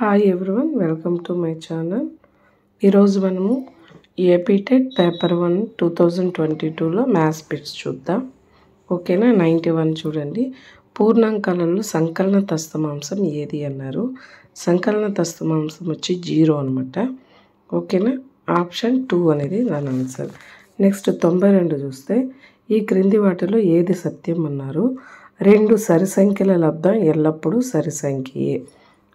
Hi everyone, welcome to my channel. ఈరోజు మనము APTET paper 1 2022లో maths bits చూద్దాం. ఓకేనా. 91 చూడండి. పూర్ణాంకాలలో సంకలన తస్తమాంసం ఏది అన్నారు. సంకలన తస్తమాంసం వచ్చి 0 అనమాట. ఓకేనా. ఆప్షన్ 2 అనేది దాని ఆన్సర్. నెక్స్ట్ 92 చూస్తే ఈ క్రింది వాటిలో ఏది సత్యం అన్నారు. 2 సరి సంఖ్యల లబ్ధం ఎల్లప్పుడూ సరి సంఖ్యే.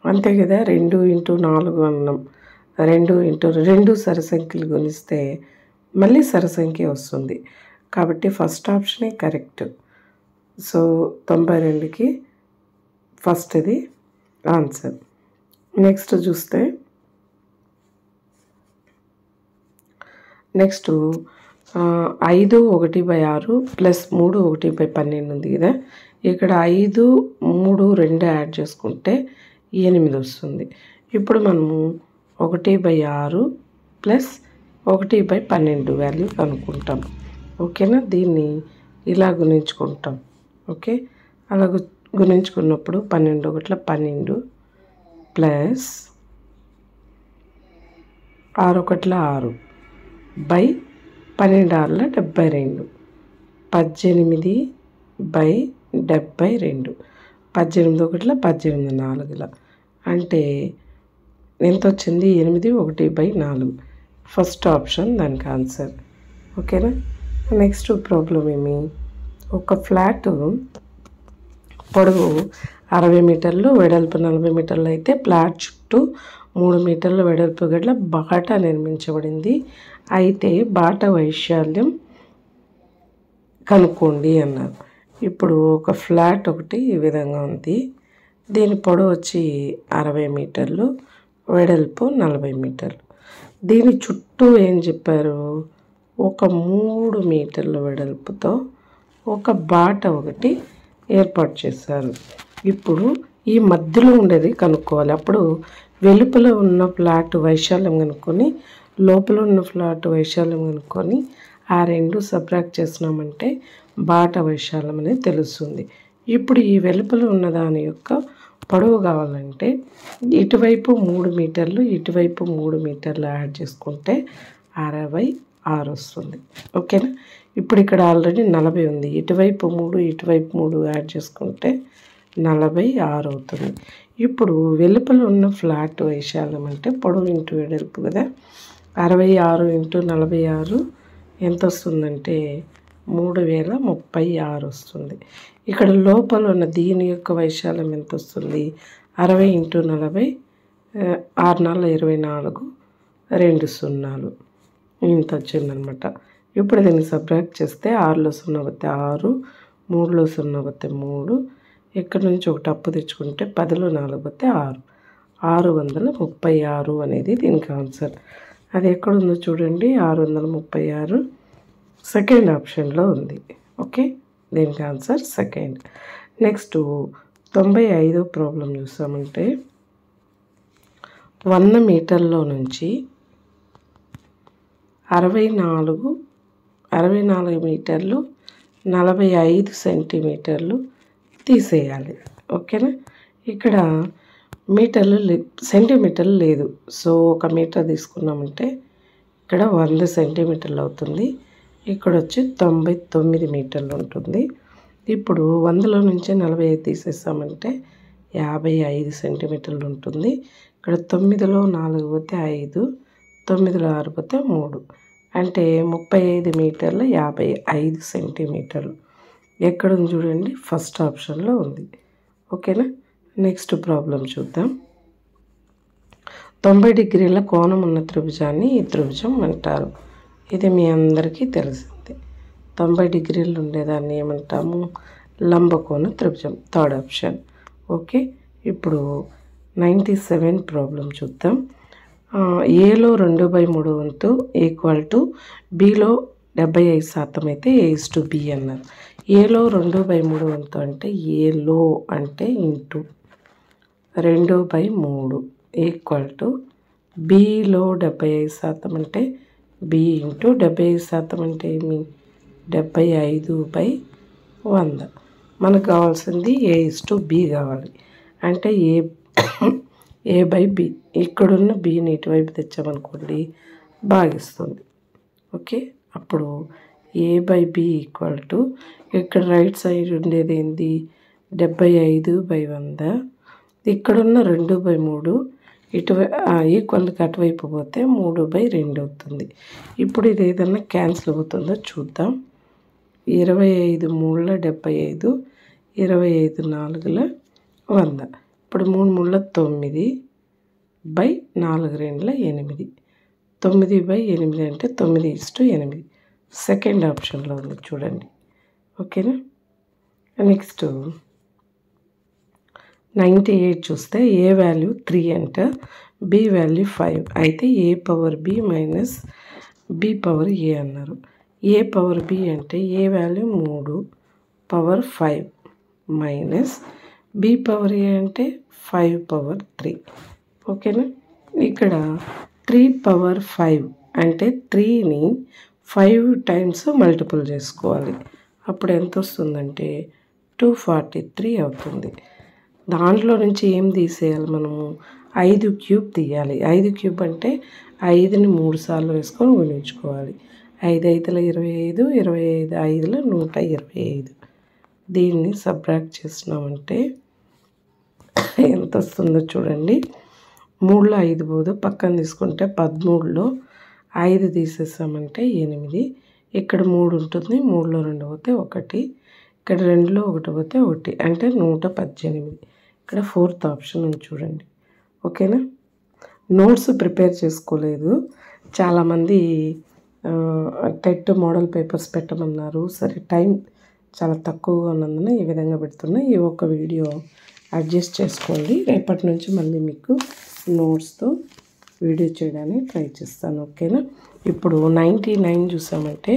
అంతే కదా. 2 × 4 అన్నాం. 2 సరి సంఖ్యలు గుణిస్తే మళ్ళీ సరి సంఖ్య వస్తుంది. కాబట్టి ఫస్ట్ ఆప్షనే కరెక్ట్. సో 92కి ఫస్ట్ది ఆన్సర్. నెక్స్ట్ చూస్తే నెక్స్ట్ 5 1/6 + 3 1/12 ఉంది కదా. ఇక్కడ 5 3 2 యాడ్ చేసుకుంటే 8 వస్తుంది. ఇప్పుడు మనము 1/6 + 1/12 వాల్యూ కనుక్కుంటాం. ఓకేనా. దీన్ని ఇలా గుణించుకుంటాం. ఓకే. అలా గుణించుకున్నప్పుడు 12 1 12 + 6 1 6 బై 12 6 72 18/72 18 1 18 4 అంటే ఎంత వచ్చింది? 8 1/4. ఫస్ట్ ఆప్షన్ దానికి ఆన్సర్. ఓకేనా. నెక్స్ట్ ప్రాబ్లం ఏమి, ఒక ఫ్లాట్ పొడవు 60 మీటర్లు వెడల్పు 40 మీటర్లు అయితే ఫ్లాట్ చుట్టూ 3 మీటర్ల వెడల్పు గల బాట నిర్మించబడింది. అయితే బాట వైశాల్యం కనుక్కోండి అన్నారు. ఇప్పుడు ఒక ఫ్లాట్ ఒకటి ఈ విధంగా ఉంది. దీని పొడవు వచ్చి 60 మీటర్లు, వెడల్పు 40 మీటర్లు. దీని చుట్టూ ఏం చెప్పారు, ఒక 3 మీటర్ల వెడల్పుతో ఒక బాట ఒకటి ఏర్పాటు చేశారు. ఇప్పుడు ఈ మధ్యలో ఉండేది కనుక్కోవాలి. అప్పుడు వెలుపల ఉన్న ఫ్లాట్ వైశాల్యం కనుక్కొని లోపల ఉన్న ఫ్లాట్ వైశాల్యం కనుక్కొని ఆ రెండు సబ్ట్రాక్ట్ చేసినామంటే బాట వైశాల్యం అనేది తెలుస్తుంది. ఇప్పుడు ఈ వెలుపల ఉన్న దాని యొక్క పొడవు కావాలంటే ఇటువైపు 3 మీటర్లు ఇటువైపు 3 మీటర్లు యాడ్ చేసుకుంటే 66 వస్తుంది. ఓకేనా. ఇప్పుడు ఇక్కడ ఆల్రెడీ 40 ఉంది. ఇటువైపు 3 ఇటువైపు 3 యాడ్ చేసుకుంటే 46 అవుతుంది. ఇప్పుడు వెలుపల ఉన్న ఫ్లాట్ వైశాల్యం అంటే పొడవు ఇంటూ వెడల్పు కదా. 66 × 46 ఎంత వస్తుందంటే 3036 వస్తుంది. ఇక్కడ లోపల ఉన్న దీని యొక్క వైశాల్యం ఎంత వస్తుంది? 60 × 40 6 4 24 2 0 ఇంత వచ్చిందనమాట. ఇప్పుడు దీన్ని సబ్ట్రాక్ట్ చేస్తే 6లో 0 పోతే 6, 3లో 0 పోతే 3, ఇక్కడ నుంచి ఒకటి అప్పు తెచ్చుకుంటే 10లో 4 పోతే 6, 636 అనేది దీనికి ఆన్సర్. అది ఎక్కడుందో చూడండి. 636 సెకండ్ ఆప్షన్లో ఉంది. ఓకే. దీనికి ఆన్సర్ సెకండ్. నెక్స్ట్ 95వ ప్రాబ్లం చూసామంటే 100 మీటర్లో నుంచి 64 మీటర్లు 45 సెంటీమీటర్లు తీసేయాలి. ఓకేనా. ఇక్కడ మీటర్లు సెంటీమీటర్లు లేదు. సో 1 మీటర్ తీసుకున్నామంటే ఇక్కడ 100 సెంటీమీటర్లు అవుతుంది. ఇక్కడ వచ్చి 99 మీటర్లు ఉంటుంది. ఇప్పుడు 100లో నుంచి 45 తీసేసామంటే 55 సెంటీమీటర్లు ఉంటుంది. ఇక్కడ 9లో 4 పోతే 5, 9లో 6 పోతే 3 అంటే 35 మీటర్ల 55 సెంటీమీటర్లు. ఎక్కడుంది చూడండి. ఫస్ట్ ఆప్షన్లో ఉంది. ఓకేనా. నెక్స్ట్ ప్రాబ్లం చూద్దాం. 90 డిగ్రీల కోణం ఉన్న త్రిభుజాన్ని ఈ త్రిభుజం అంటారు. ఇది మీ అందరికీ తెలిసింది. 90 డిగ్రీలు ఉండేదాన్ని ఏమంటాము? లంబకోణ త్రిభుజం. Third option. ఓకే. ఇప్పుడు 97 ప్రాబ్లం చూద్దాం. ఏలో 2/3 వంతు = బిలో 75% అయితే A/B అన్నారు. ఏలో 2/3 వంతు అంటే ఏలో అంటే ఇంటూ 2/3 = బిలో 75% అంటే B × 75% అంటే ఏమి? 75/100. మనకు కావాల్సింది A/B కావాలి. అంటే A/B. ఇక్కడున్న Bని ఇటువైపు తెచ్చామనుకోండి భాగిస్తుంది. ఓకే, అప్పుడు A/B ఈక్వల్ టు ఇక్కడ రైట్ సైడ్ ఉండేది ఏంది 75/100. ఇక్కడున్న 2/3 ఈక్వల్కి అటువైపు పోతే 3/2 అవుతుంది. ఇప్పుడు ఇది ఏదన్నా క్యాన్సిల్ అవుతుందో చూద్దాం. 25 3 75, 25 4 100. ఇప్పుడు 3 3 9/4 2 8. 9/8 అంటే 9:8. సెకండ్ ఆప్షన్లో ఉంది చూడండి. ఓకేనా. నెక్స్ట్ 98 చూస్తే A వాల్యూ 3 అంట, B వాల్యూ 5. అయితే A/B మైనస్ B/A అన్నారు. A/B అంటే A value 3 power 5 minus B/A అంటే 5/3. ఓకేనా. ఇక్కడ 3/5 అంటే 3ని 5 టైమ్స్ మల్టిపుల్ చేసుకోవాలి. అప్పుడు ఎంత వస్తుందంటే 243 అవుతుంది. దాంట్లో నుంచి ఏం తీసేయాలి మనము? 5 క్యూబ్ తీయాలి. 5 క్యూబ్ అంటే 5ని 3 సార్లు వేసుకొని గుణించుకోవాలి. 5 5ల 25, 25 5ల 125. దీన్ని సబ్ట్రాక్ట్ చేసినామంటే ఎంత వస్తుందో చూడండి. 3లో 5 పోదు, పక్కన తీసుకుంటే 13లో 5 తీసేసామంటే 8. ఇక్కడ 3 ఉంటుంది, 3లో 2 పోతే 1, ఇక్కడ 2లో 1 పోతే 1 అంటే 118. ఇక్కడ ఫోర్త్ ఆప్షన్ ఉంది చూడండి. ఓకేనా. నోట్స్ ప్రిపేర్ చేసుకోలేదు చాలామంది. టెట్ మోడల్ పేపర్స్ పెట్టమన్నారు. సరే టైం చాలా తక్కువగా ఉన్నందున ఈ విధంగా పెడుతున్నా. ఈ ఒక్క వీడియో అడ్జస్ట్ చేసుకోండి. రేపటి నుంచి మళ్ళీ మీకు నోట్స్తో వీడియో చేయడానికి ట్రై చేస్తాను. ఓకేనా. ఇప్పుడు 99 చూసామంటే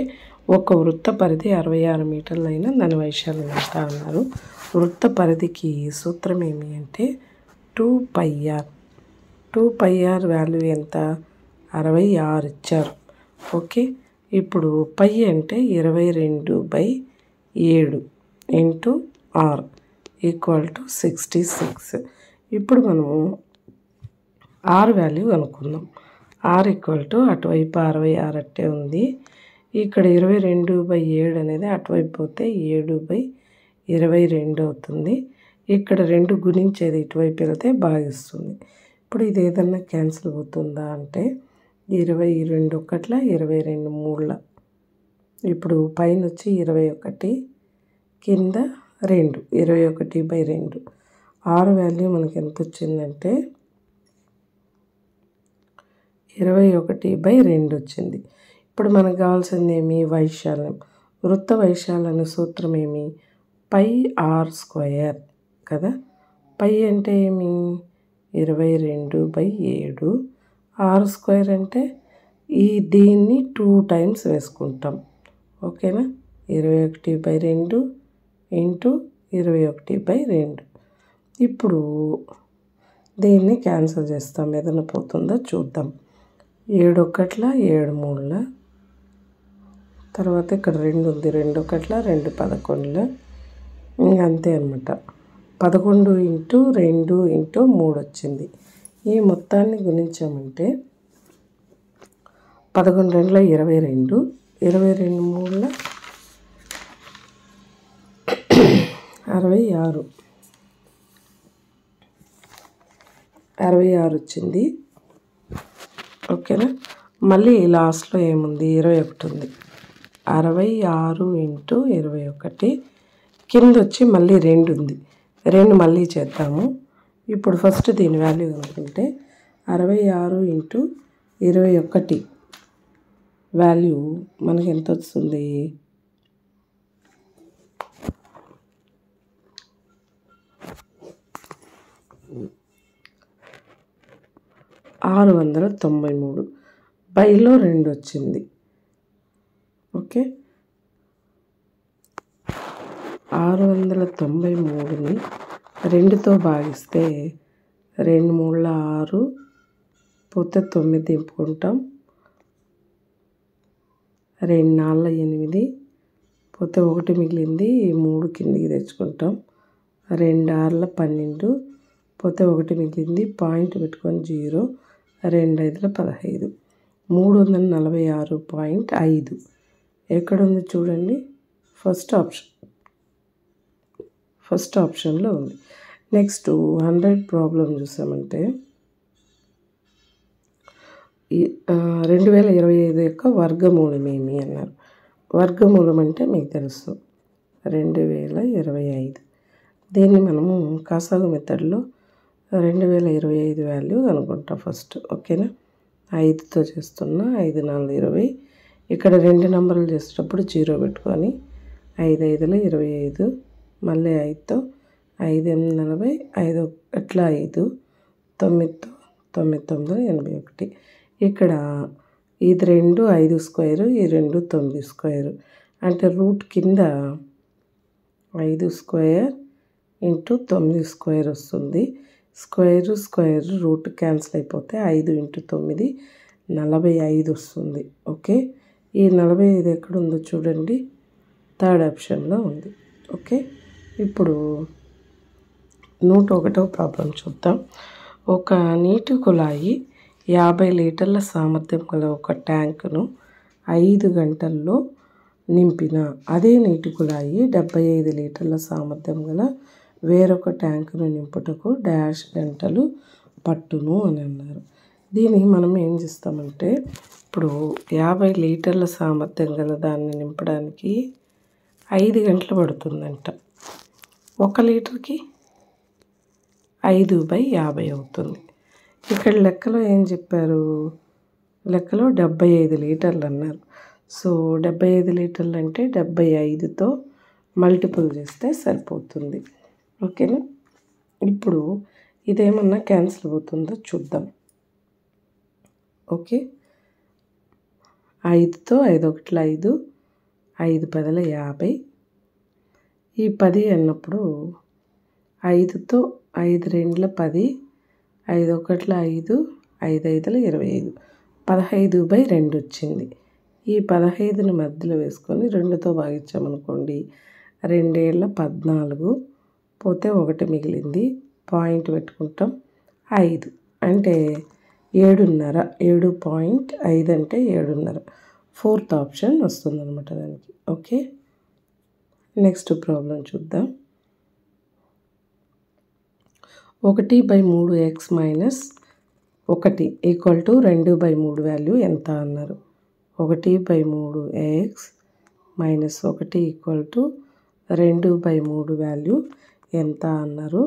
ఒక వృత్త పరిధి 66 మీటర్లు అయినా దాని వైశాల్యం ఎంత అన్నారు. వృత్త పరిధికి సూత్రం ఏమి అంటే 2πr. 2πr వాల్యూ ఎంత? 66 ఇచ్చారు. ఓకే, ఇప్పుడు పై అంటే 22/7 ఇంటూ r ఈక్వల్ టు 66. ఇప్పుడు మనము r వాల్యూ అనుకుందాం. r ఈక్వల్ టు అటువైపు 66 అట్టే ఉంది. ఇక్కడ 22/7 అనేది అటువైపు పోతే 7/22 అవుతుంది. ఇక్కడ 2 గుణించేది ఇటువైపు వెళ్తే భాగిస్తుంది. ఇప్పుడు ఇది ఏదన్నా క్యాన్సిల్ అవుతుందా అంటే 22 1 22 3. ఇప్పుడు పైన వచ్చి 21, కింద 2, 21/2. r వాల్యూ మనకి ఎంత వచ్చిందంటే 21/2 వచ్చింది. ఇప్పుడు మనకు కావాల్సింది ఏమి? వైశాల్యం. వృత్త వైశాల్యం సూత్రం ఏమి? πr² కదా. పై అంటే ఏమి? 22/7. r² అంటే దీన్ని 2 టైమ్స్ వేసుకుంటాం. ఓకేనా. 21/2 ఇంటూ 21/2. ఇప్పుడు దీన్ని క్యాన్సిల్ చేస్తాం. ఏదైనా పోతుందో చూద్దాం. 7 1 7 3. తర్వాత ఇక్కడ 2 ఉంది. 2 1 2 11. ఇంకంతే అనమాట. 11 ఇంటూ 2 ఇంటూ 3 వచ్చింది. ఈ మొత్తాన్ని గుణించామంటే 11 2 22, 22 3 66, 66 వచ్చింది. ఓకేనా. మళ్ళీ లాస్ట్లో ఏముంది? 21 ఉంది. 66 ఇంటూ 21. కింద వచ్చి మళ్ళీ 2 ఉంది. 2 మళ్ళీ చేద్దాము. ఇప్పుడు ఫస్ట్ దీని వాల్యూ అనుకుంటే 66 ఇంటూ 21 వాల్యూ మనకి ఎంత వస్తుంది? 693. బైలో 2 వచ్చింది. ఓకే, 693ని 2తో భాగిస్తే 2 3 6 పోతే 9 దింపుకుంటాం. 2 4 8 పోతే 1 మిగిలింది. 3 కిందికి తెచ్చుకుంటాం. 2 6 12, పోతే 1 మిగిలింది, పాయింట్ పెట్టుకొని 0, 2 5ల 15, 346.5 ఎక్కడుంది చూడండి, ఫస్ట్ ఆప్షన్లో ఉంది. నెక్స్ట్ 100 ప్రాబ్లం చూసామంటే 2025 యొక్క వర్గమూలం ఏమి అన్నారు. వర్గమూలం అంటే మీకు తెలుసు 2025. దీన్ని మనము కాసాగు మెథడ్లో 2025 వాల్యూ అనుకుంటాం ఫస్ట్. ఓకేనా, 5తో చేస్తున్నా, 5 4 20. ఇక్కడ 2 నెంబర్లు చేసేటప్పుడు 0 పెట్టుకొని 5 5ల 25, మళ్ళీ 5తో 5 8 40, 5 అట్లా 5, 9తో 9 9 81. ఇక్కడ ఇది 2 5 స్క్వేరు, ఈ 2 9 స్క్వేరు, అంటే రూట్ కింద 5 స్క్వేర్ ఇంటూ 9 స్క్వేర్ వస్తుంది. స్క్వేర్ రూట్ క్యాన్సిల్ అయిపోతే 5 ఇంటూ 9 45 వస్తుంది. ఓకే, ఈ 45 ఎక్కడుందో చూడండి, థర్డ్ ఆప్షన్లో ఉంది. ఓకే, ఇప్పుడు 101వ ప్రాబ్లం చూద్దాం. ఒక నీటి కుళాయి 50 లీటర్ల సామర్థ్యం గల ఒక ట్యాంకును 5 గంటల్లో నింపిన అదే నీటి కుళాయి 75 లీటర్ల సామర్థ్యం గల వేరొక ట్యాంకును నింపుటకు డాష్ గంటలు పట్టును అని అన్నారు. దీన్ని మనం ఏం చేస్తామంటే, ఇప్పుడు 50 లీటర్ల సామర్థ్యం గల దాన్ని నింపడానికి 5 గంటలు పడుతుందంట. 1 లీటర్కి 5/50 అవుతుంది. ఇక్కడ లెక్కలో ఏం చెప్పారు, లెక్కలో 75 లీటర్లు అన్నారు. సో 75 లీటర్లు అంటే 75తో మల్టిపుల్ చేస్తే సరిపోతుంది. ఓకేనా, ఇప్పుడు ఇదేమన్నా క్యాన్సిల్ అవుతుందో చూద్దాం. ఓకే, 5తో 5 1ల 5, 5 10ల 50. ఈ 10 అన్నప్పుడు 5తో 5 2ల 10, 5 1ల 5, 5 5ల 25, 15/2 వచ్చింది. ఈ 15ని మధ్యలో వేసుకొని 2తో భాగించామనుకోండి, 2 7ల 14, పోతే 1 మిగిలింది, పాయింట్ పెట్టుకుంటాం, 5 అంటే 7.5, 7.5 అంటే 7.5, ఫోర్త్ ఆప్షన్ వస్తుందన్నమాట దానికి. ఓకే, నెక్స్ట్ ప్రాబ్లం చూద్దాం. 1/3x minus 1 equal to 2/3 value ఎంత అన్నారు. 1/3x minus 1 equal to 2/3 value ఎంత అన్నారు.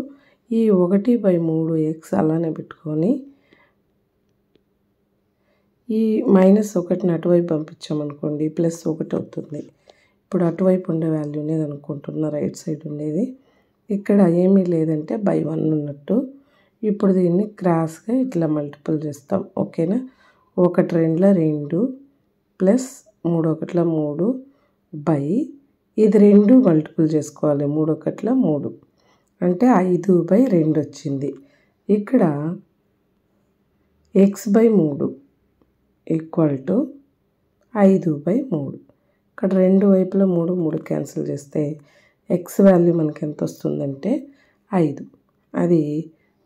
ఈ 1/3x అలానే పెట్టుకొని ఈ -1ని అటువైపు పంపించామనుకోండి, +1 అవుతుంది. ఇప్పుడు అటువైపు ఉండే వాల్యూనే అనుకుంటున్నా, రైట్ సైడ్ ఉండేది. ఇక్కడ ఏమీ లేదంటే /1 ఉన్నట్టు. ఇప్పుడు దీన్ని క్రాస్గా ఇట్లా మల్టిపుల్ చేస్తాం. ఓకేనా, 1 2ల 2 ప్లస్ 3 1ల 3 బై ఇది 2 మల్టిపుల్ చేసుకోవాలి, 3 1ల 3 అంటే 5/2 వచ్చింది. ఇక్కడ x/3 ఈక్వల్ టు 5/3. ఇక్కడ 2 వైపుల 3 3 క్యాన్సిల్ చేస్తే x వాల్యూ మనకి ఎంత వస్తుందంటే 5. అది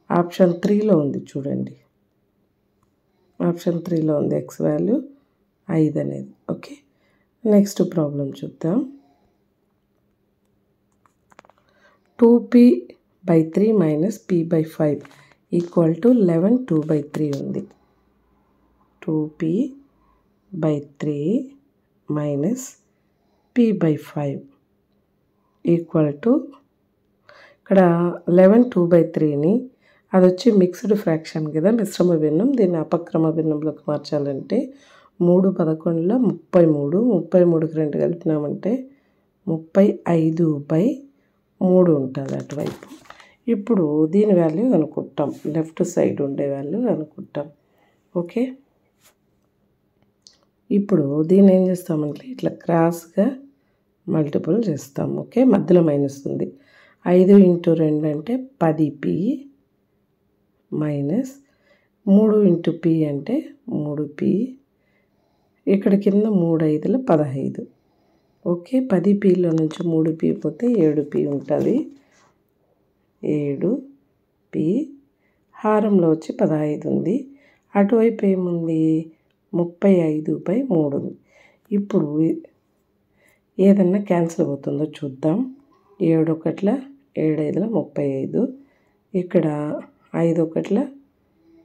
ఆప్షన్ 3లో ఉంది చూడండి, ఆప్షన్ 3లో ఉంది x వాల్యూ 5 అనేది. ఓకే, నెక్స్ట్ ప్రాబ్లం చూద్దాం. 2p/3 minus p/5 equal to 11 2/3 ఉంది. 2p/3 minus p/5 equal to, ఇక్కడ 11 2/3ని అది వచ్చి మిక్స్డ్ ఫ్రాక్షన్ కదా, మిశ్రమ భిన్నం. దీన్ని అపక్రమ భిన్నంలోకి మార్చాలంటే 3 11ల 33, 33కి 2 కలిపినామంటే 35/3 ఉంటుంది అటువైపు. ఇప్పుడు దీని వాల్యూ అనుకుంటాం, లెఫ్ట్ సైడ్ ఉండే వాల్యూ అనుకుంటాం. ఓకే, ఇప్పుడు దీన్ని ఏం చేస్తామంటే ఇట్లా క్రాస్గా మల్టిపుల్ చేస్తాం. ఓకే, మధ్యలో మైనస్ ఉంది. 5 × 2 అంటే 10p మైనస్ 3 × p అంటే 3p. ఇక్కడ కింద 3 5ల 15. ఓకే, 10pలో నుంచి 3p పోతే 7p ఉంటుంది. 7p హారంలో వచ్చి 15 ఉంది. అటువైపు ఏముంది 35/3 ఉంది. ఇప్పుడు ఏదన్నా క్యాన్సిల్ అవుతుందో చూద్దాం. 7 1 7 5 35. ఇక్కడ 5 1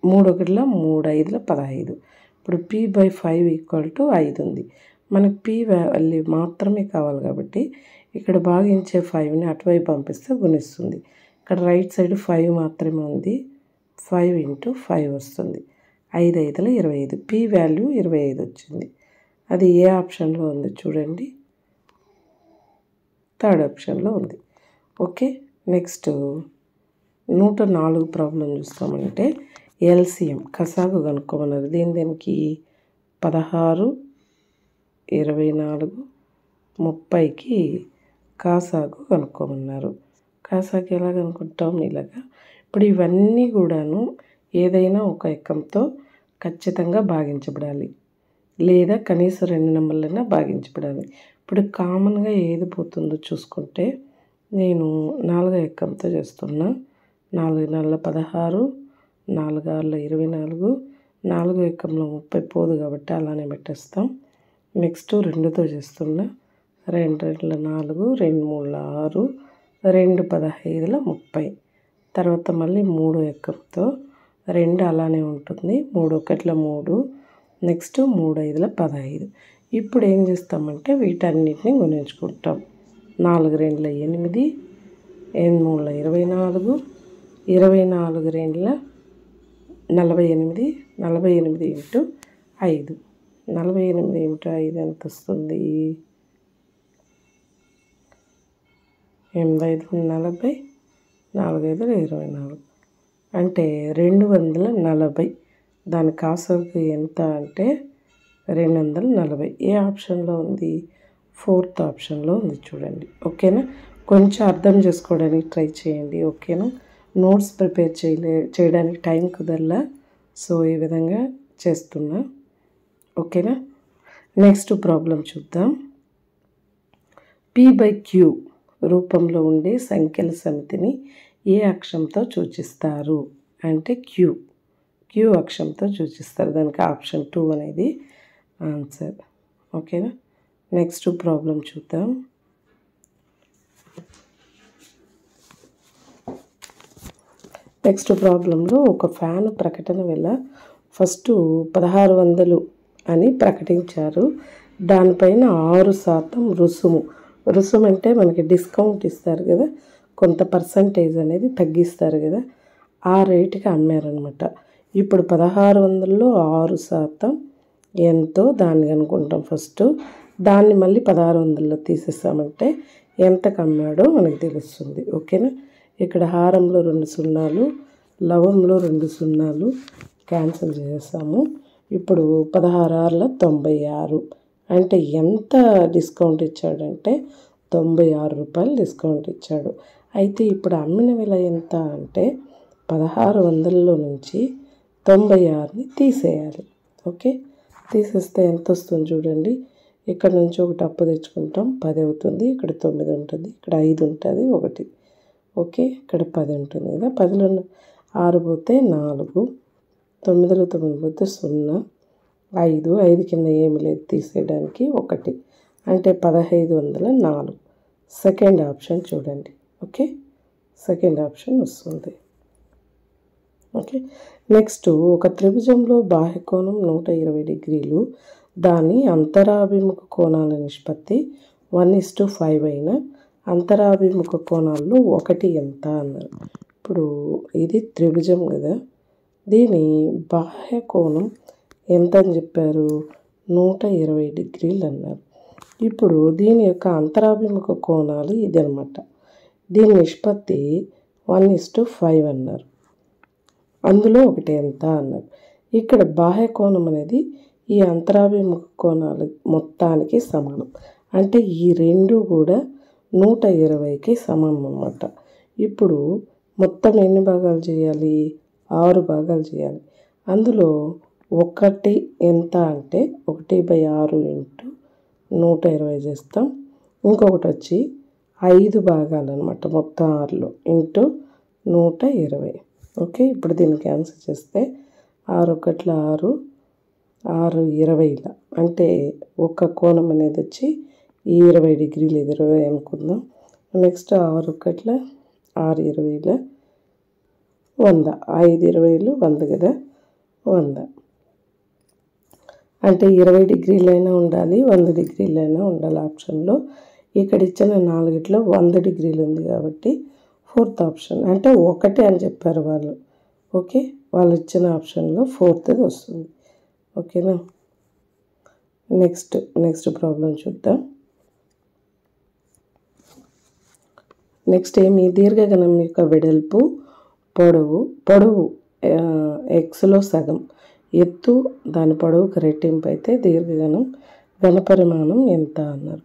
3 1 3 5 15. ఇప్పుడు p/5 = 5 ఉంది. మనకు p వాల్యూ మాత్రమే కావాలి కాబట్టి ఇక్కడ భాగించే 5ని అటువైపు పంపిస్తే గుణిస్తుంది. ఇక్కడ రైట్ సైడ్ 5 మాత్రమే ఉంది. 5 × 5 వస్తుంది. 5 5 25. p వాల్యూ 25 వచ్చింది. అది ఏ ఆప్షన్లో ఉంది చూడండి. థర్డ్ ఆప్షన్లో ఉంది. ఓకే, నెక్స్ట్ 104 ప్రాబ్లం చూస్తామంటే ఎల్సిఎం కసాగు కనుక్కోమన్నారు. దేనికి 16 24 30కి కాసాగు కనుక్కోమన్నారు. కాసాగు ఎలా కనుక్కుంటాం ఇలాగా. ఇప్పుడు ఇవన్నీ కూడాను ఏదైనా ఒక ఎక్కంతో ఖచ్చితంగా భాగించబడాలి, లేదా కనీసం 2 నెంబర్లైనా భాగించబడాలి. ఇప్పుడు కామన్గా ఏది పోతుందో చూసుకుంటే నేను 4వ ఎక్కంతో చేస్తున్నా. 4 4 16, 4 6 24, 4వ ఎక్కంలో 30 పోదు కాబట్టి అలానే పెట్టేస్తాం. నెక్స్ట్ 2తో చేస్తున్నా. 2 2 4, 2 3 6, 2 15 30. తర్వాత మళ్ళీ 3వ ఎక్కంతో 2 అలానే ఉంటుంది. 3 1 3, నెక్స్ట్ 3 5 15. ఇప్పుడు ఏం చేస్తామంటే వీటన్నిటిని గుణించుకుంటాం. 4 2 8, 8 3 24, 24 2 48, 48 × 5. 48 × 5 ఎంత వస్తుంది? 8 5 40, 4 5 24, అంటే 240. దాని కాసాగు ఎంత అంటే 240. ఏ ఆప్షన్లో ఉంది? 4th ఆప్షన్లో ఉంది చూడండి. ఓకేనా, కొంచెం అర్థం చేసుకోవడానికి ట్రై చేయండి. ఓకేనా, నోట్స్ ప్రిపేర్ చేయడానికి టైం కుదరలా, సో ఈ విధంగా చేస్తున్నా. ఓకేనా, నెక్స్ట్ ప్రాబ్లం చూద్దాం. p/q రూపంలో ఉండే సంఖ్యల సమితిని ఏ అక్షరంతో సూచిస్తారు అంటే క్యూ అక్షరంతో సూచిస్తారు. దానికి ఆప్షన్ 2 అనేది ఆన్సర్. ఓకేనా, నెక్స్ట్ ప్రాబ్లం చూద్దాం. నెక్స్ట్ ప్రాబ్లంలో ఒక ఫ్యాన్ ప్రకటన వేళ ఫస్ట్ 1600 అని ప్రకటించారు. దానిపైన 6% రుసుము అంటే మనకి డిస్కౌంట్ ఇస్తారు కదా, కొంత పర్సంటేజ్ అనేది తగ్గిస్తారు కదా, ఆ రేటుకి అమ్మారనమాట. ఇప్పుడు 1600లో 6% ఎంతో దాన్ని అనుకుంటాం. ఫస్ట్ దాన్ని మళ్ళీ 1600లో తీసేసామంటే ఎంతకు అమ్మాడో మనకు తెలుస్తుంది. ఓకేనా, ఇక్కడ హారంలో 2 సున్నాలు, లవంలో 2 సున్నాలు క్యాన్సిల్ చేసాము. ఇప్పుడు 16 6 96, అంటే ఎంత డిస్కౌంట్ ఇచ్చాడంటే 96 రూపాయలు డిస్కౌంట్ ఇచ్చాడు. అయితే ఇప్పుడు అమ్మిన విల ఎంత అంటే 1600లో నుంచి 96ని తీసేయాలి. ఓకే, తీసేస్తే ఎంత వస్తుంది చూడండి. ఇక్కడ నుంచి ఒకటి అప్పు తెచ్చుకుంటాం, 10 అవుతుంది. ఇక్కడ 9 ఉంటుంది, ఇక్కడ 5 ఉంటుంది, 1. ఓకే, ఇక్కడ 10 ఉంటుంది కదా. 10లో 6 పోతే 4, 9లో 9 పోతే 0, 5 5 కింద ఏమి లేదు తీసేయడానికి, 1, అంటే 1504. సెకండ్ ఆప్షన్ చూడండి. ఓకే, సెకండ్ ఆప్షన్ వస్తుంది. ఓకే, నెక్స్ట్ ఒక త్రిభుజంలో బాహ్య కోణం 120 డిగ్రీలు, దాని అంతరాభిముఖ కోణాల నిష్పత్తి 1:5 అయిన అంతరాభిముఖ కోణాల్లో 1 ఎంత అన్నారు. ఇప్పుడు ఇది త్రిభుజం కదా, దీని బాహ్య కోణం ఎంత అని చెప్పారు? 120 డిగ్రీలు అన్నారు. ఇప్పుడు దీని యొక్క అంతరాభిముఖ కోణాలు ఇది అనమాట. దీని నిష్పత్తి 1:5 అన్నారు. అందులో 1 ఎంత అన్నారు. ఇక్కడ బాహ్య కోణం అనేది ఈ అంతరాభిముఖ కోణాలు మొత్తానికి సమానం. అంటే ఈ రెండు కూడా 120కి సమానం అన్నమాట. ఇప్పుడు మొత్తం ఎన్ని భాగాలు చేయాలి? 6 భాగాలు చేయాలి. అందులో 1 ఎంత అంటే 1/6 × 120 చేస్తాం. ఇంకొకటి వచ్చి 5 భాగాలు అనమాట మొత్తం 6లో × 120. ఓకే, ఇప్పుడు దీన్ని క్యాన్సిల్ చేస్తే 6 ఒకట్ల 6, 6 20ల అంటే ఒక కోణం అనేది వచ్చి ఈ 20 డిగ్రీలు, 20 అనుకుందాం. నెక్స్ట్ 6 ఒకట్ల 6 20ల 100, 5 20లు 100 కదా, 100 అంటే 20 డిగ్రీలైనా ఉండాలి, 100 డిగ్రీలైనా ఉండాలి ఆప్షన్లో. ఇక్కడ ఇచ్చిన 4ట్లో 100 డిగ్రీలు ఉంది కాబట్టి 4th ఆప్షన్ అంటే 1 అని చెప్పారు వాళ్ళు. ఓకే, వాళ్ళు ఇచ్చిన ఆప్షన్లో 4th వస్తుంది. ఓకేనా, నెక్స్ట్ ప్రాబ్లం చూద్దాం. నెక్స్ట్ ఏమి, దీర్ఘగణం యొక్క వెడల్పు పొడవు ఎక్స్లో సగం, ఎత్తు దాని పొడవుకు రెట్టింపు అయితే దీర్ఘగణం ఘనపరిమాణం ఎంత అన్నారు.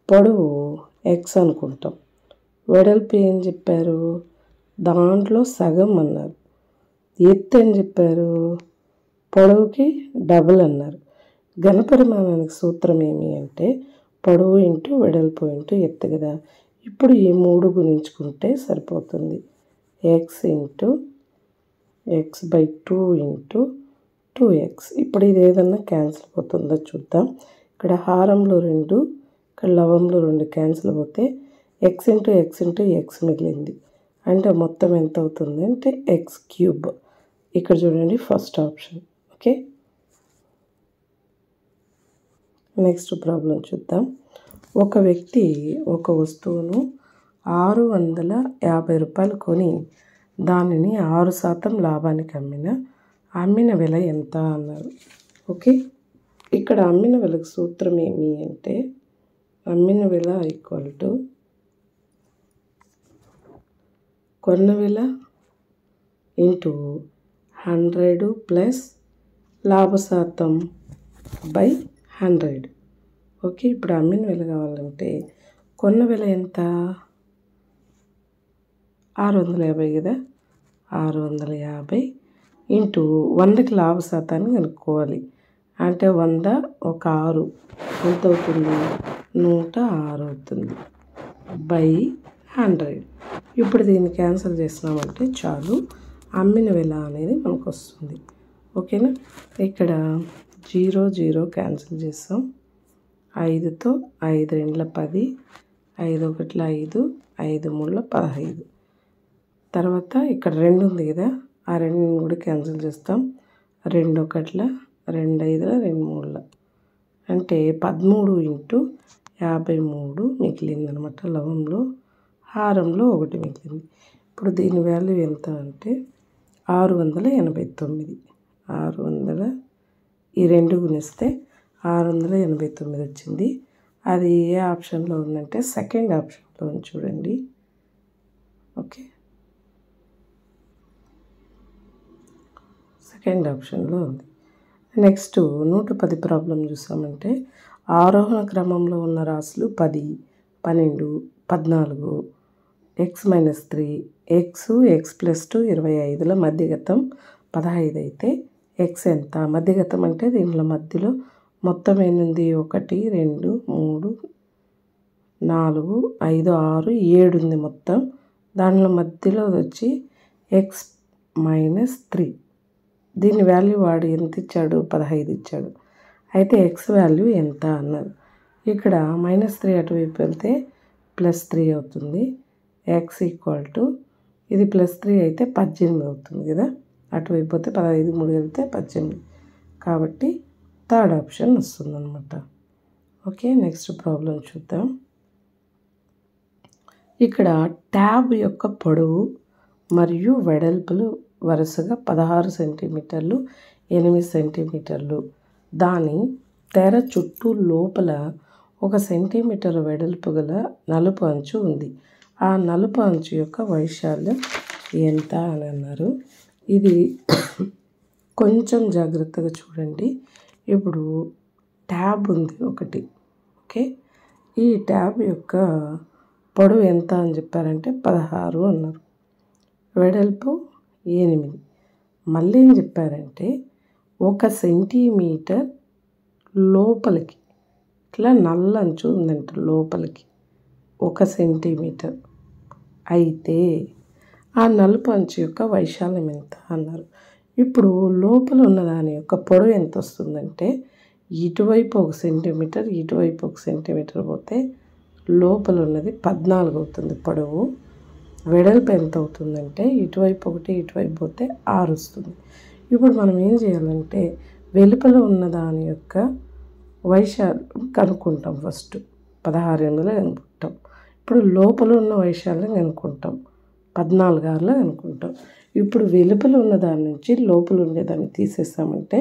పొడవు ఎక్స్ అనుకుంటాం, వెడల్పు ఏం చెప్పారు, దాంట్లో సగం అన్నారు. ఎత్తు ఏం చెప్పారు, పొడవుకి డబుల్ అన్నారు. ఘనపరిమాణానికి సూత్రం ఏమి అంటే పొడవు ఇంటూ వెడల్పు ఇంటూ ఎత్తు కదా. ఇప్పుడు ఈ 3 గుణించుకుంటే సరిపోతుంది. X into x/2 into 2x. ఇప్పుడు ఇది ఏదన్నా క్యాన్సిల్ అవుతుందో చూద్దాం. ఇక్కడ హారంలో 2, ఇక్కడ లవంలో 2 క్యాన్సిల్ పోతే x ఇంటూ x మిగిలింది. అంటే మొత్తం ఎంత అవుతుంది అంటే x3. ఇక్కడ చూడండి first option. Okay, next problem చూద్దాం. ఒక వ్యక్తి ఒక వస్తువును 650 రూపాయలు కొని దానిని 6% లాభానికి అమ్మిన వెల ఎంత అన్నారు. ఓకే, ఇక్కడ అమ్మిన వెలకు సూత్రం ఏమి అంటే అమ్మిన వెల ఈక్వల్ టు కొన్న వెల ఇంటూ 100 ప్లస్ లాభ శాతం బై 100. ఓకే, ఇప్పుడు అమ్మిన వెల కావాలంటే కొన్న వెల ఎంత, 650 కదా, 650 ఇంటూ 100కి లాభ శాతాన్ని కనుక్కోవాలి. అంటే 100 ఒక 6 ఎంత అవుతుంది, 106 అవుతుంది బై 100. ఇప్పుడు దీన్ని క్యాన్సిల్ చేసినామంటే చాలు, అమ్మిన వెల అనేది మనకు వస్తుంది. ఓకేనా, ఇక్కడ 0 0 క్యాన్సిల్ చేస్తాం. 5తో 5 2 10, 5 1 5, 5 3 15. తర్వాత ఇక్కడ 2 ఉంది కదా, ఆ 2ని కూడా క్యాన్సిల్ చేస్తాం. 2 1 2 5 2 3 అంటే 13 ఇంటూ 53 మిగిలిందనమాట. లవంలో హారంలో 1 మిగిలింది. ఇప్పుడు దీని వాల్యూ ఎంత అంటే 689. 600 ఈ 2 గుణిస్తే 689 వచ్చింది. అది ఏ ఆప్షన్లో ఉందంటే సెకండ్ ఆప్షన్లో ఉంది చూడండి. ఓకే, సెకండ్ ఆప్షన్లో ఉంది. నెక్స్ట్ 110 ప్రాబ్లం చూసామంటే ఆరోహణ క్రమంలో ఉన్న రాశులు 10, 12, 14, x-3, x+2 25ల మధ్యగతం 15 అయితే x ఎంత. మధ్యగతం అంటే దీనిలో మధ్యలో మొత్తం ఏముంది, 1 2 3 4 5 6 7 ఉంది మొత్తం. దానిలో మధ్యలో వచ్చి x-3. దీని వాల్యూ వాడు ఎంత ఇచ్చాడు, 15 ఇచ్చాడు. అయితే ఎక్స్ వాల్యూ ఎంత అన్నారు. ఇక్కడ -3 అటువైపు వెళ్తే +3 అవుతుంది. ఎక్స్ ఈక్వల్ టు ఇది +3 అయితే 18 అవుతుంది కదా, అటువైపు పోతే 15 3 వెళ్తే 18. కాబట్టి థర్డ్ ఆప్షన్ వస్తుందన్నమాట. ఓకే, నెక్స్ట్ ప్రాబ్లం చూద్దాం. ఇక్కడ ట్యాబ్ యొక్క పొడవు మరియు వెడల్పులు వరుసగా 16 సెంటీమీటర్లు, 8 సెంటీమీటర్లు. దాని తెర చుట్టూ లోపల 1 సెంటీమీటర్ వెడల్పు గల నలుపు అంచు ఉంది. ఆ నలుపు అంచు యొక్క వైశాల్యం ఎంత అని అన్నారు. ఇది కొంచెం జాగ్రత్తగా చూడండి. ఇప్పుడు ట్యాబ్ ఉంది ఒకటి. ఓకే, ఈ ట్యాబ్ యొక్క పొడవు ఎంత అని చెప్పారంటే 16 అన్నారు. వెడల్పు 8. మళ్ళీ ఏం చెప్పారంటే 1 సెంటీమీటర్ లోపలికి, ఇట్లా నల్లంచు ఉందంట లోపలికి 1 సెంటీమీటర్. అయితే ఆ నలుపు అంచు యొక్క వైశాల్యం ఎంత అన్నారు. ఇప్పుడు లోపల ఉన్న దాని యొక్క పొడవు ఎంత వస్తుందంటే ఇటువైపు 1 సెంటీమీటర్ ఇటువైపు 1 సెంటీమీటర్ పోతే లోపల ఉన్నది 14 అవుతుంది పొడవు. వెడల్పు ఎంత అవుతుందంటే ఇటువైపు 1 ఇటువైపు పోతే 6 వస్తుంది. ఇప్పుడు మనం ఏం చేయాలంటే వెలుపల ఉన్న దాని యొక్క వైశాల్యం కనుక్కుంటాం. First 16 ML కనుక్కుంటాం. ఇప్పుడు లోపల ఉన్న వైశాల్యం కనుక్కుంటాం. 14 ఆరులో కనుక్కుంటాం. ఇప్పుడు వెలుపల ఉన్న దాని నుంచి లోపల ఉండేదాన్ని తీసేసామంటే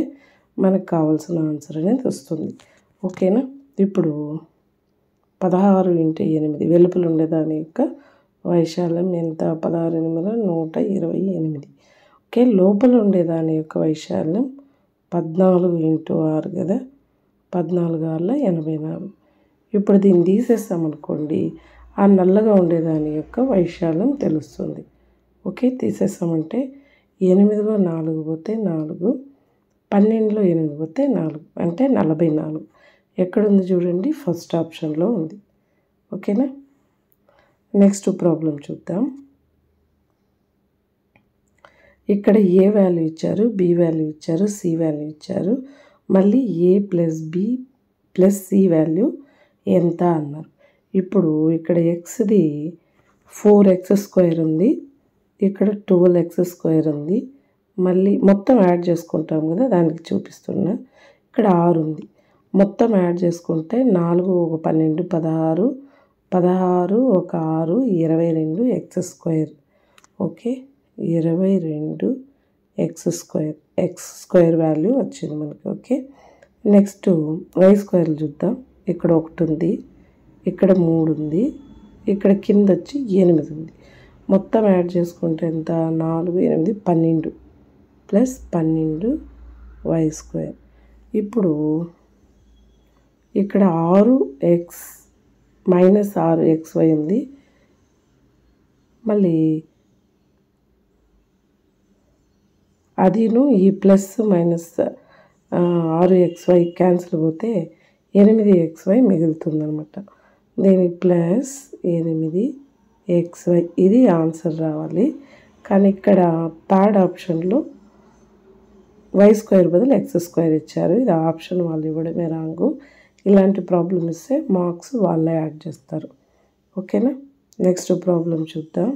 మనకు కావాల్సిన ఆన్సర్ అనేది వస్తుంది. ఓకేనా? ఇప్పుడు 16 × 8 వెలుపల ఉండేదాని యొక్క వైశాల్యం ఎంత? 16 × 128. ఓకే, లోపల ఉండేదాని యొక్క వైశాల్యం 14 × 6 కదా, 14 ఆరులో 84. ఇప్పుడు దీన్ని తీసేస్తామనుకోండి, ఆ నల్లగా ఉండేదాని యొక్క వైశాల్యం తెలుస్తుంది. ఓకే, తీసేస్తామంటే 8లో 4 పోతే 4, 12లో 8 పోతే 4 అంటే 44. ఎక్కడుంది చూడండి, ఫస్ట్ ఆప్షన్లో ఉంది. ఓకేనా? నెక్స్ట్ ప్రాబ్లం చూద్దాం. ఇక్కడ ఏ వాల్యూ ఇచ్చారు, బి వాల్యూ ఇచ్చారు, సి వాల్యూ ఇచ్చారు. మళ్ళీ A plus B plus C value ఎంత అన్నారు. ఇప్పుడు ఇక్కడ ఎక్స్ది 4x² ఉంది, ఇక్కడ 12x² ఉంది. మళ్ళీ మొత్తం యాడ్ చేసుకుంటాం కదా, దానికి చూపిస్తున్నా. ఇక్కడ 6 ఉంది. మొత్తం యాడ్ చేసుకుంటే 4 1 12 16, 16 1 6 22x². Okay, 22x². x² value వచ్చింది మనకి. ఓకే, నెక్స్ట్ y² చూద్దాం. ఇక్కడ 1 ఉంది, ఇక్కడ 3 ఉంది, ఇక్కడ కింద వచ్చి 8 ఉంది. మొత్తం యాడ్ చేసుకుంటే ఎంత? 4 8 12 ప్లస్ 12 y². ఇప్పుడు ఇక్కడ 6x మైనస్ 6xy ఉంది. మళ్ళీ అదిను ఈ ప్లస్ మైనస్ 6xy క్యాన్సిల్ పోతే 8xy మిగులుతుందనమాట. దీని ప్లస్ 8xy ఇది ఆన్సర్ రావాలి. కానీ ఇక్కడ థర్డ్ ఆప్షన్లో y² బదులు x² ఇచ్చారు. ఇది ఆప్షన్ వాళ్ళు ఇవ్వడమే రాంగు. ఇలాంటి ప్రాబ్లం ఇస్తే మార్క్స్ వాళ్ళే యాడ్ చేస్తారు. ఓకేనా? నెక్స్ట్ ప్రాబ్లం చూద్దాం.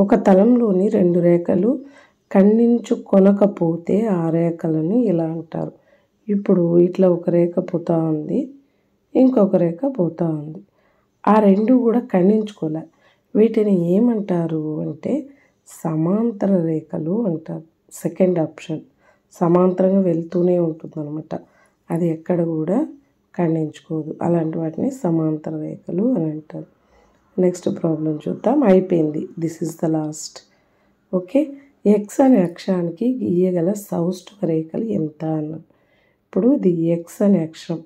ఒక తలంలోని 2 రేఖలు ఖండించుకొనకపోతే ఆ రేఖలని ఇలా అంటారు. ఇప్పుడు ఇట్లా ఒక రేఖ పోతా ఉంది, ఇంకొక రేఖ పోతా ఉంది. ఆ రెండు కూడా ఖండించుకోలే. వీటిని ఏమంటారు అంటే సమాంతర రేఖలు అంటారు. సెకండ్ ఆప్షన్ సమాంతరంగా వెళ్తూనే ఉంటుందన్నమాట, అది ఎక్కడ కూడా ఖండించుకోదు. అలాంటి వాటిని సమాంతర రేఖలు అని అంటారు. నెక్స్ట్ ప్రాబ్లం చూద్దాం. అయిపోయింది. This is the last. Okay, X అనే అక్షరానికి గీయగల సౌష్ఠవ రేఖలు ఎంత అన్నారు. ఇప్పుడు ఇది ఎక్స్ అనే అక్షరం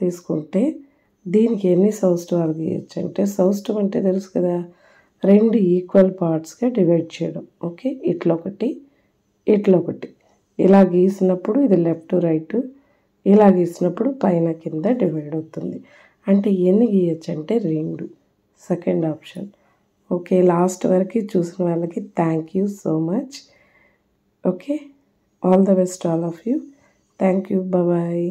తీసుకుంటే దీనికి ఎన్ని సౌష్ఠవాలు గీయచ్చు అంటే, సౌష్ఠవం అంటే తెలుసు కదా, 2 ఈక్వల్ పార్ట్స్గా డివైడ్ చేయడం. ఓకే, ఇట్లొకటి ఇట్లొకటి. ఇలా గీసినప్పుడు ఇది లెఫ్ట్ రైట్, ఇలా గీసినప్పుడు పైన కింద డివైడ్ అవుతుంది. అంటే ఎన్ని గీయచ్చు అంటే 2. Second option. ఓకే, లాస్ట్ వరకు చూసిన వాళ్ళకి thank you so much. Okay, all the best all of you. Thank you, bye.